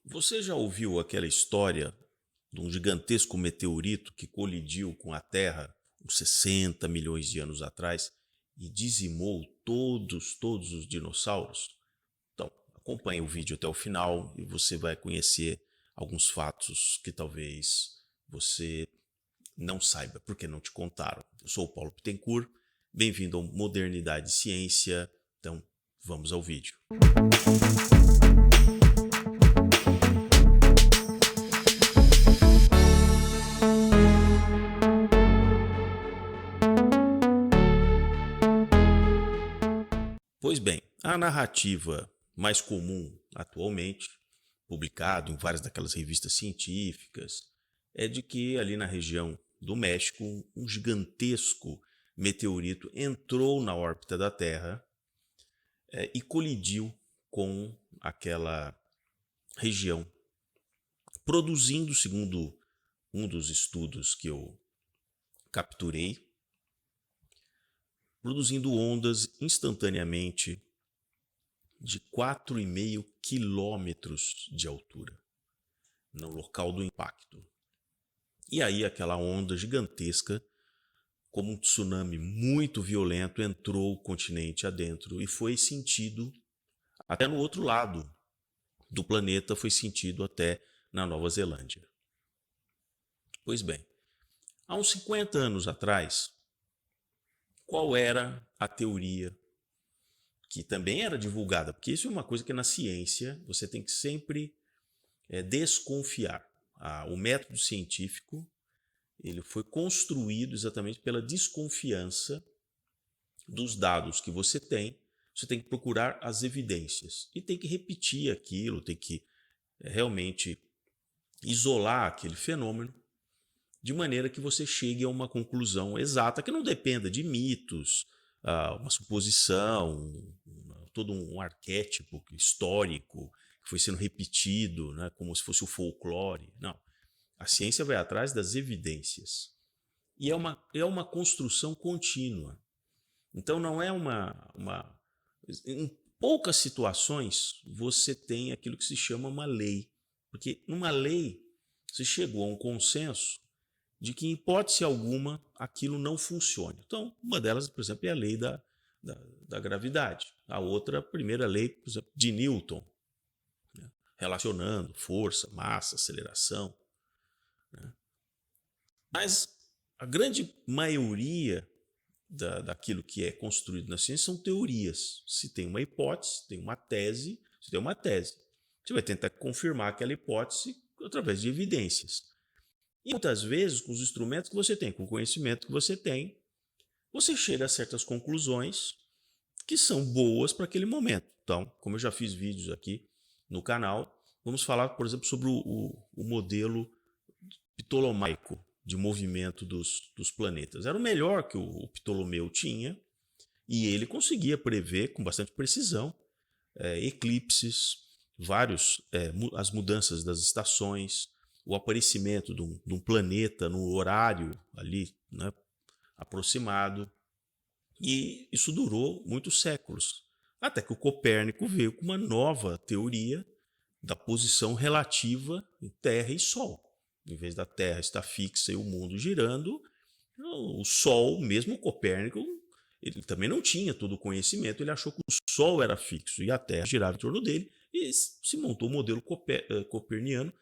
Você já ouviu aquela história de um gigantesco meteorito que colidiu com a Terra uns 60 milhões de anos atrás e dizimou todos os dinossauros? Então, acompanhe o vídeo até o final e você vai conhecer alguns fatos que talvez você não saiba porque não te contaram. Eu sou o Paulo Pittencourt, bem-vindo ao Modernidade e Ciência. Então, vamos ao vídeo. Pois bem, a narrativa mais comum atualmente, publicado em várias daquelas revistas científicas, é de que ali na região do México, um gigantesco meteorito entrou na órbita da Terra e colidiu com aquela região, produzindo, segundo um dos estudos que eu capturei, produzindo ondas instantaneamente de 4,5 quilômetros de altura no local do impacto. E aí aquela onda gigantesca, como um tsunami muito violento, entrou o continente adentro e foi sentido até no outro lado do planeta, foi sentido até na Nova Zelândia. Pois bem, há uns 50 anos atrás, qual era a teoria que também era divulgada? Porque isso é uma coisa que na ciência você tem que sempre desconfiar. O método científico ele foi construído exatamente pela desconfiança dos dados que você tem. Você tem que procurar as evidências e tem que repetir aquilo, tem que realmente isolar aquele fenômeno de maneira que você chegue a uma conclusão exata que não dependa de mitos, uma suposição, todo um arquétipo histórico que foi sendo repetido, né, como se fosse o folclore. Não. A ciência vai atrás das evidências. E é uma construção contínua. Então não é uma. Em poucas situações você tem aquilo que se chama uma lei. Porque numa lei se chegou a um consenso de que, em hipótese alguma, aquilo não funcione. Então, uma delas, por exemplo, é a lei da gravidade. A outra, a primeira lei, por exemplo, de Newton, né, relacionando força, massa, aceleração. Né? Mas a grande maioria daquilo que é construído na ciência são teorias. Se tem uma hipótese, tem uma tese, se tem uma tese, você vai tentar confirmar aquela hipótese através de evidências. E muitas vezes, com os instrumentos que você tem, com o conhecimento que você tem, você chega a certas conclusões que são boas para aquele momento. Então, como eu já fiz vídeos aqui no canal, vamos falar, por exemplo, sobre o modelo ptolomaico de movimento dos planetas. Era o melhor que o Ptolomeu tinha e ele conseguia prever com bastante precisão eclipses, as mudanças das estações, o aparecimento de um planeta no horário ali, né, aproximado. E isso durou muitos séculos, até que o Copérnico veio com uma nova teoria da posição relativa em Terra e Sol. Em vez da Terra estar fixa e o mundo girando, o Sol, mesmo o Copérnico, ele também não tinha todo o conhecimento, ele achou que o Sol era fixo e a Terra girava em torno dele, e se montou o modelo coperniano,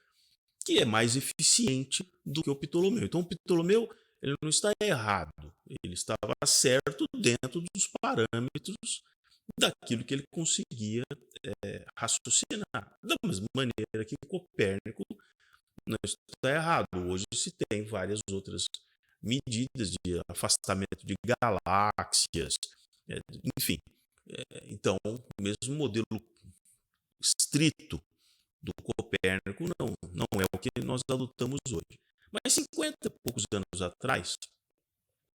que é mais eficiente do que o Ptolomeu. Então o Ptolomeu ele não está errado, ele estava certo dentro dos parâmetros daquilo que ele conseguia raciocinar. Da mesma maneira que Copérnico não está errado. Hoje se tem várias outras medidas de afastamento de galáxias, enfim. Então, o mesmo modelo estrito do Copérnico não é o que nós adotamos hoje. Mas 50 e poucos anos atrás,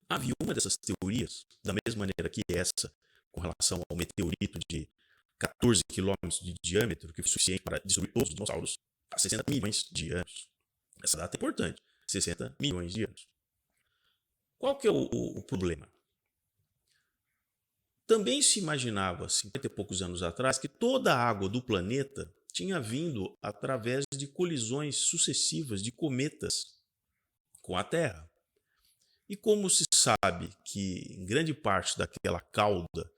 havia uma dessas teorias, da mesma maneira que essa, com relação ao meteorito de 14 quilômetros de diâmetro, que foi suficiente para destruir todos os dinossauros há 60 milhões de anos. Essa data é importante, 60 milhões de anos. Qual que é o problema? Também se imaginava, 50 e poucos anos atrás, que toda a água do planeta tinha vindo através de colisões sucessivas de cometas com a Terra. E como se sabe que em grande parte daquela cauda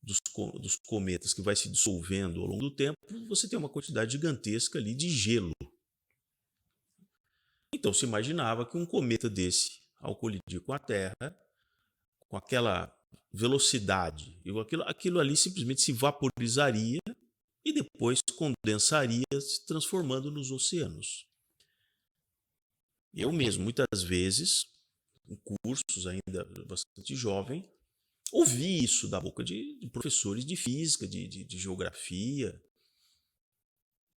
dos cometas que vai se dissolvendo ao longo do tempo, você tem uma quantidade gigantesca ali de gelo. Então se imaginava que um cometa desse, ao colidir com a Terra, com aquela velocidade, aquilo ali simplesmente se vaporizaria e depois condensaria, se transformando nos oceanos. Eu mesmo, muitas vezes, em cursos ainda bastante jovem, ouvi isso da boca de professores de física, de geografia,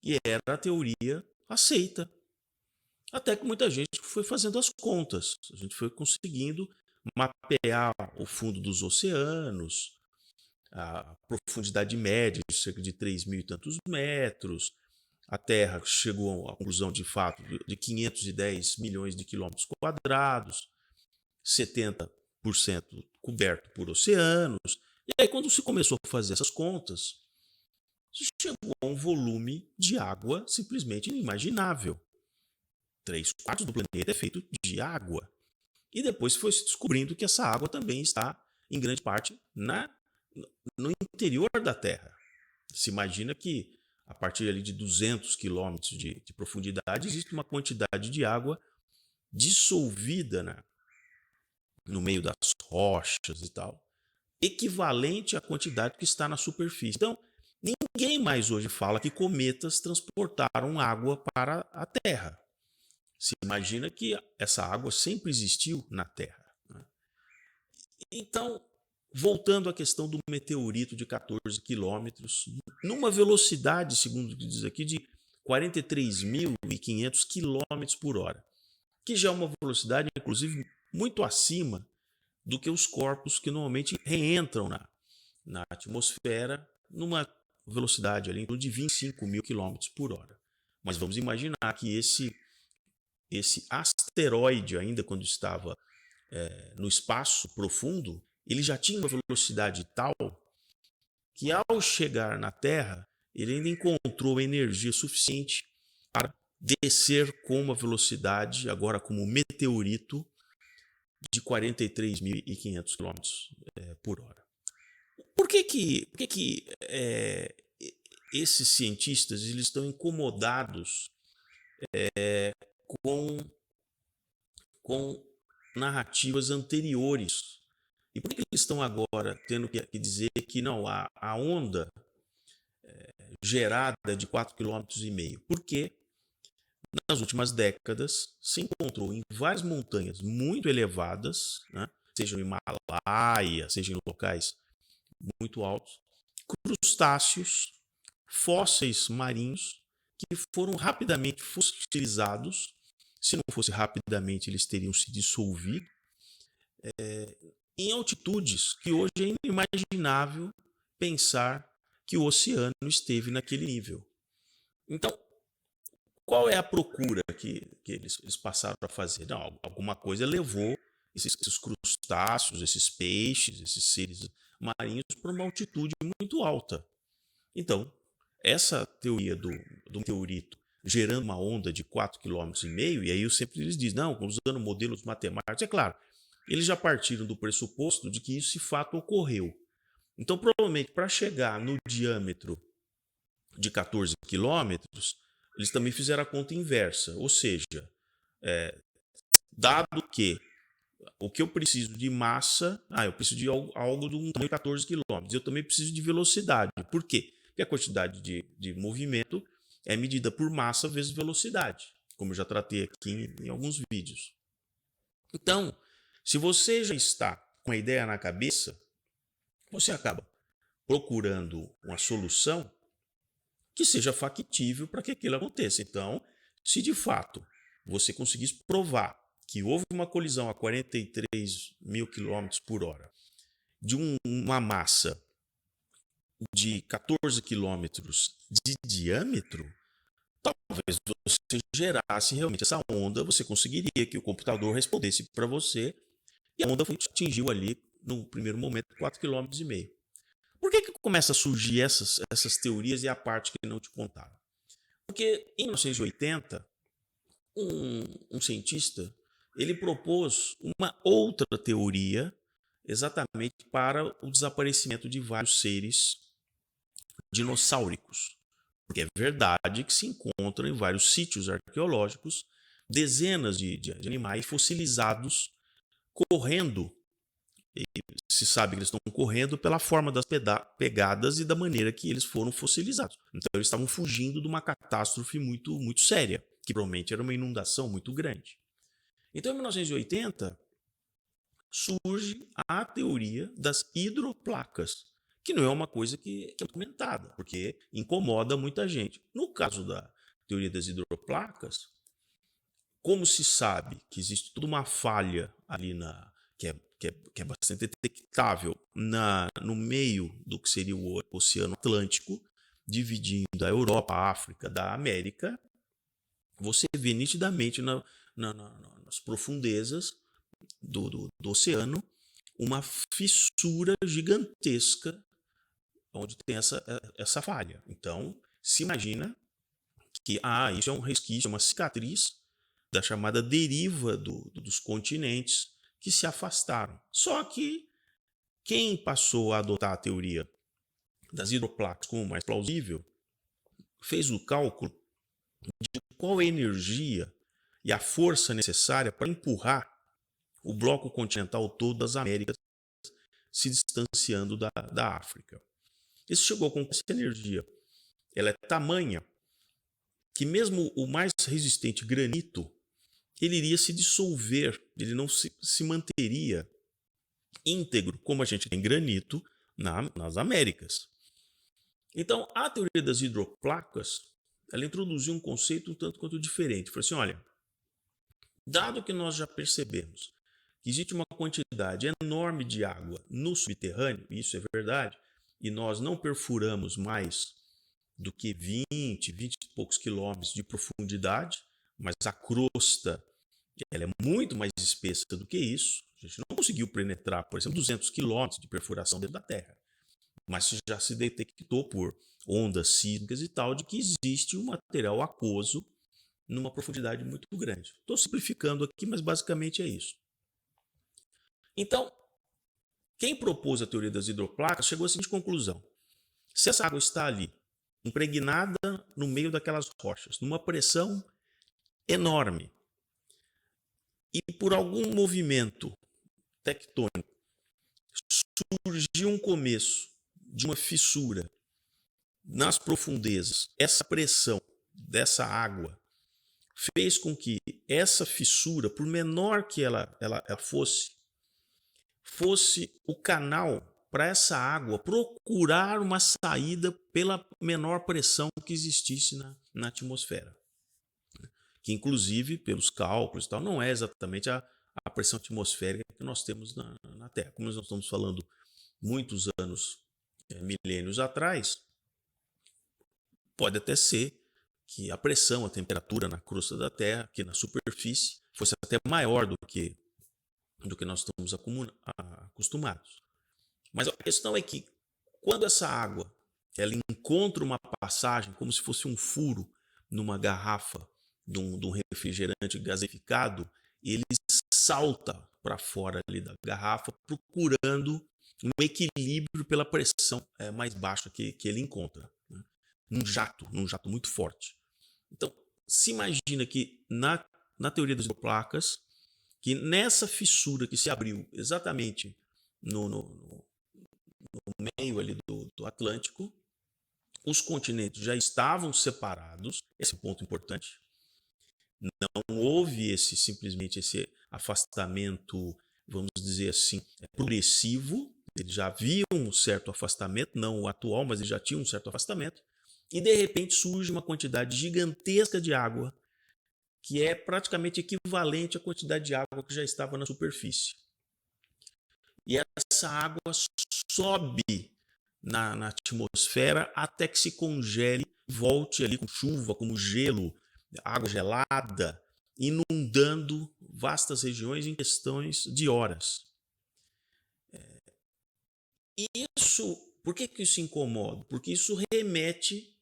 e era a teoria aceita. Até que muita gente foi fazendo as contas, a gente foi conseguindo mapear o fundo dos oceanos, a profundidade média de cerca de 3.000 e tantos metros, a Terra chegou à conclusão de fato de 510 milhões de quilômetros quadrados, 70% coberto por oceanos. E aí, quando se começou a fazer essas contas, se chegou a um volume de água simplesmente inimaginável. 3/4 do planeta é feito de água. E depois foi se descobrindo que essa água também está, em grande parte, no interior da Terra. Se imagina que a partir ali de 200 quilômetros de profundidade existe uma quantidade de água dissolvida no meio das rochas e tal, equivalente à quantidade que está na superfície. Então, ninguém mais hoje fala que cometas transportaram água para a Terra. Se imagina que essa água sempre existiu na Terra. Então, voltando à questão do meteorito de 14 quilômetros, numa velocidade, segundo o que diz aqui, de 43.500 quilômetros por hora, que já é uma velocidade, inclusive, muito acima do que os corpos que normalmente reentram na atmosfera numa velocidade ali, em torno de 25.000 quilômetros por hora. Mas vamos imaginar que esse asteroide, ainda quando estava no espaço profundo, ele já tinha uma velocidade tal que ao chegar na Terra, ele ainda encontrou energia suficiente para descer com uma velocidade, agora como meteorito, de 43.500 km por hora. Por que esses cientistas eles estão incomodados com narrativas anteriores? E por que eles estão agora tendo que dizer que não, a onda gerada de 4,5 km? Porque nas últimas décadas se encontrou em várias montanhas muito elevadas, né, seja no Himalaia, seja em locais muito altos, crustáceos, fósseis marinhos que foram rapidamente fossilizados. Se não fosse rapidamente, eles teriam se dissolvido em altitudes que hoje é inimaginável pensar que o oceano esteve naquele nível. Então, qual é a procura que eles passaram a fazer? Não, alguma coisa levou esses crustáceos, esses peixes, esses seres marinhos para uma altitude muito alta. Então, essa teoria do meteorito gerando uma onda de 4,5 km, e aí eu sempre lhes digo, não, usando modelos matemáticos, é claro, eles já partiram do pressuposto de que isso de fato ocorreu. Então, provavelmente, para chegar no diâmetro de 14 quilômetros, eles também fizeram a conta inversa, ou seja, dado que o que eu preciso de massa, eu preciso de algo de um tamanho de 14 quilômetros, eu também preciso de velocidade. Por quê? Porque a quantidade de movimento é medida por massa vezes velocidade, como eu já tratei aqui em alguns vídeos. Então, se você já está com a ideia na cabeça, você acaba procurando uma solução que seja factível para que aquilo aconteça. Então, se de fato você conseguisse provar que houve uma colisão a 43.000 km por hora de uma massa de 14 km de diâmetro, talvez você gerasse realmente essa onda, você conseguiria que o computador respondesse para você e a onda atingiu ali, no primeiro momento, 4,5 km. Por que começa a surgir essas teorias e a parte que não te contaram? Porque em 1980, um cientista ele propôs uma outra teoria exatamente para o desaparecimento de vários seres dinossáuricos. Porque é verdade que se encontram em vários sítios arqueológicos dezenas de animais fossilizados correndo. E se sabe que eles estão correndo pela forma das pegadas e da maneira que eles foram fossilizados. Então eles estavam fugindo de uma catástrofe muito, muito séria, que provavelmente era uma inundação muito grande. Então em 1980 surge a teoria das hidroplacas, que não é uma coisa que é comentada, porque incomoda muita gente. No caso da teoria das hidroplacas, como se sabe que existe toda uma falha ali que é bastante detectável no meio do que seria o Oceano Atlântico, dividindo a Europa, a África da América, você vê nitidamente nas profundezas do oceano uma fissura gigantesca onde tem essa falha. Então, se imagina que isso é um resquício, é uma cicatriz da chamada deriva dos continentes que se afastaram. Só que quem passou a adotar a teoria das hidroplacas como mais plausível fez o cálculo de qual é a energia e a força necessária para empurrar o bloco continental todo das Américas se distanciando da África. Isso chegou com essa energia. Ela é tamanha que mesmo o mais resistente granito ele iria se dissolver, ele não se manteria íntegro, como a gente tem granito nas Américas. Então, a teoria das hidroplacas, ela introduziu um conceito um tanto quanto diferente. Falou assim, olha, dado que nós já percebemos que existe uma quantidade enorme de água no subterrâneo, isso é verdade, e nós não perfuramos mais do que 20 e poucos quilômetros de profundidade, mas a crosta ela é muito mais espessa do que isso. A gente não conseguiu penetrar, por exemplo, 200 quilômetros de perfuração dentro da Terra. Mas já se detectou por ondas sísmicas e tal, de que existe um material aquoso numa profundidade muito grande. Estou simplificando aqui, mas basicamente é isso. Então, quem propôs a teoria das hidroplacas chegou à seguinte conclusão. Se essa água está ali, impregnada no meio daquelas rochas, numa pressão enorme, e por algum movimento tectônico surgiu um começo de uma fissura nas profundezas, essa pressão dessa água fez com que essa fissura, por menor que ela fosse o canal para essa água procurar uma saída pela menor pressão que existisse na atmosfera. Que inclusive, pelos cálculos e tal, não é exatamente a pressão atmosférica que nós temos na Terra. Como nós estamos falando muitos anos, milênios atrás, pode até ser que a pressão, a temperatura na crosta da Terra, aqui na superfície, fosse até maior do que nós estamos acostumados. Mas a questão é que quando essa água ela encontra uma passagem como se fosse um furo numa garrafa de um refrigerante gaseificado, ele salta para fora ali da garrafa procurando um equilíbrio pela pressão mais baixa que ele encontra, né? Num jato muito forte. Então, se imagina que na teoria das hidroplacas, que nessa fissura que se abriu exatamente no meio ali do Atlântico, os continentes já estavam separados, esse é um ponto importante. Não houve simplesmente esse afastamento, vamos dizer assim, progressivo. Eles já haviam um certo afastamento, não o atual, mas eles já tinham um certo afastamento. E de repente surge uma quantidade gigantesca de água que é praticamente equivalente à quantidade de água que já estava na superfície. E essa água sobe na atmosfera até que se congele, volte ali com chuva, como gelo, água gelada, inundando vastas regiões em questões de horas. E isso, por que isso incomoda? Porque isso remete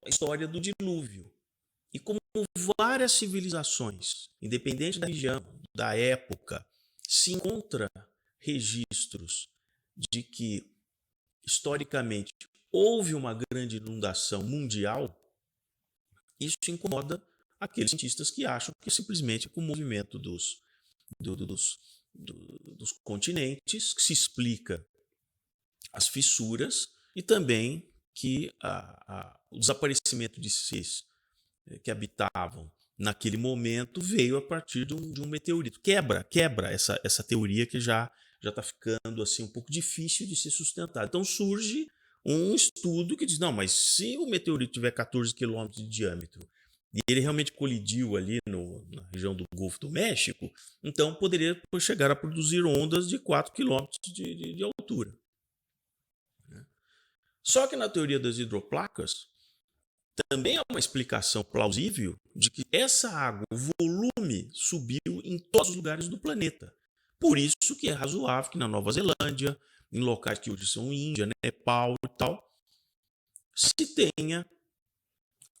a história do dilúvio. E como várias civilizações, independente da região, da época, se encontra registros de que, historicamente, houve uma grande inundação mundial, isso incomoda aqueles cientistas que acham que simplesmente com o movimento dos continentes que se explica as fissuras e também que o desaparecimento de seres que habitavam naquele momento veio a partir de um meteorito. Quebra essa teoria que já está ficando assim um pouco difícil de ser sustentada. Então surge um estudo que diz, não, mas se o meteorito tiver 14 quilômetros de diâmetro e ele realmente colidiu ali na região do Golfo do México, então poderia chegar a produzir ondas de 4 quilômetros de altura. Só que na teoria das hidroplacas, também há uma explicação plausível de que essa água, o volume, subiu em todos os lugares do planeta. Por isso que é razoável que na Nova Zelândia, em locais que hoje são Índia, Nepal e tal, se tenha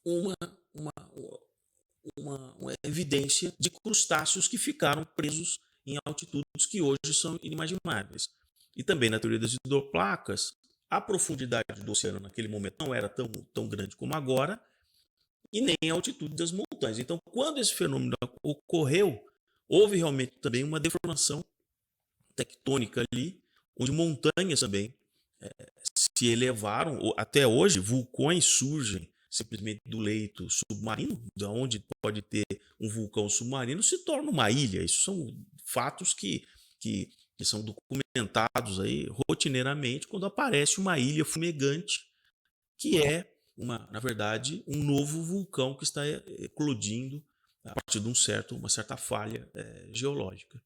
uma evidência de crustáceos que ficaram presos em altitudes que hoje são inimagináveis. E também na teoria das hidroplacas, a profundidade do oceano naquele momento não era tão grande como agora, e nem a altitude das montanhas. Então, quando esse fenômeno ocorreu, houve realmente também uma deformação tectônica ali, onde montanhas também se elevaram. Até hoje, vulcões surgem simplesmente do leito submarino, de onde pode ter um vulcão submarino, se torna uma ilha. Isso são fatos que são documentados aí rotineiramente quando aparece uma ilha fumegante, que é, na verdade, um novo vulcão que está eclodindo a partir de uma certa falha geológica.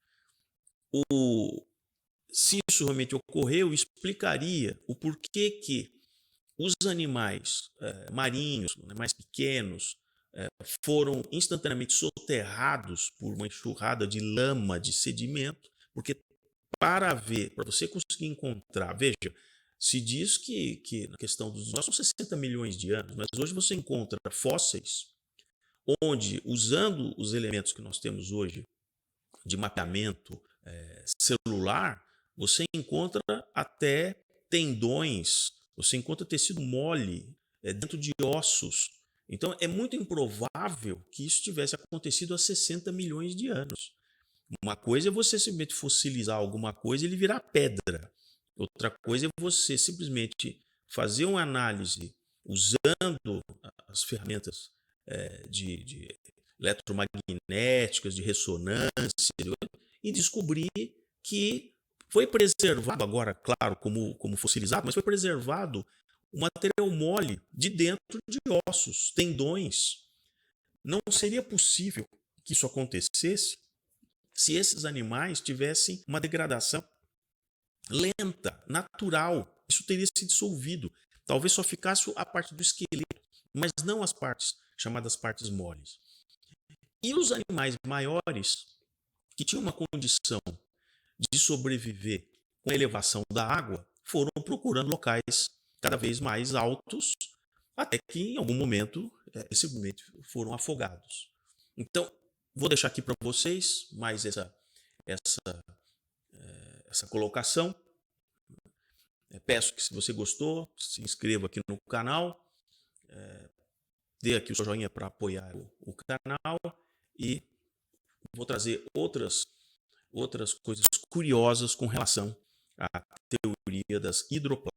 Se isso realmente ocorreu, explicaria o porquê que os animais marinhos, mais pequenos, foram instantaneamente soterrados por uma enxurrada de lama, de sedimento, porque para você conseguir encontrar, veja, se diz que na questão dos dinossauros são 60 milhões de anos, mas hoje você encontra fósseis onde, usando os elementos que nós temos hoje de mapeamento celular, você encontra até tendões, você encontra tecido mole dentro de ossos. Então é muito improvável que isso tivesse acontecido há 60 milhões de anos. Uma coisa é você simplesmente fossilizar alguma coisa e ele virar pedra. Outra coisa é você simplesmente fazer uma análise usando as ferramentas de eletromagnéticas, de ressonância, e descobrir que foi preservado, agora, claro, como fossilizado, mas foi preservado o material mole de dentro de ossos, tendões. Não seria possível que isso acontecesse se esses animais tivessem uma degradação lenta, natural. Isso teria se dissolvido. Talvez só ficasse a parte do esqueleto, mas não as partes chamadas partes moles. E os animais maiores, que tinham uma condição de sobreviver com a elevação da água, foram procurando locais cada vez mais altos, até que em algum momento simplesmente foram afogados. Então, vou deixar aqui para vocês mais essa colocação. Peço que, se você gostou, se inscreva aqui no canal, dê aqui o seu joinha para apoiar o canal, e vou trazer outras coisas curiosas com relação à teoria das hidroplacas.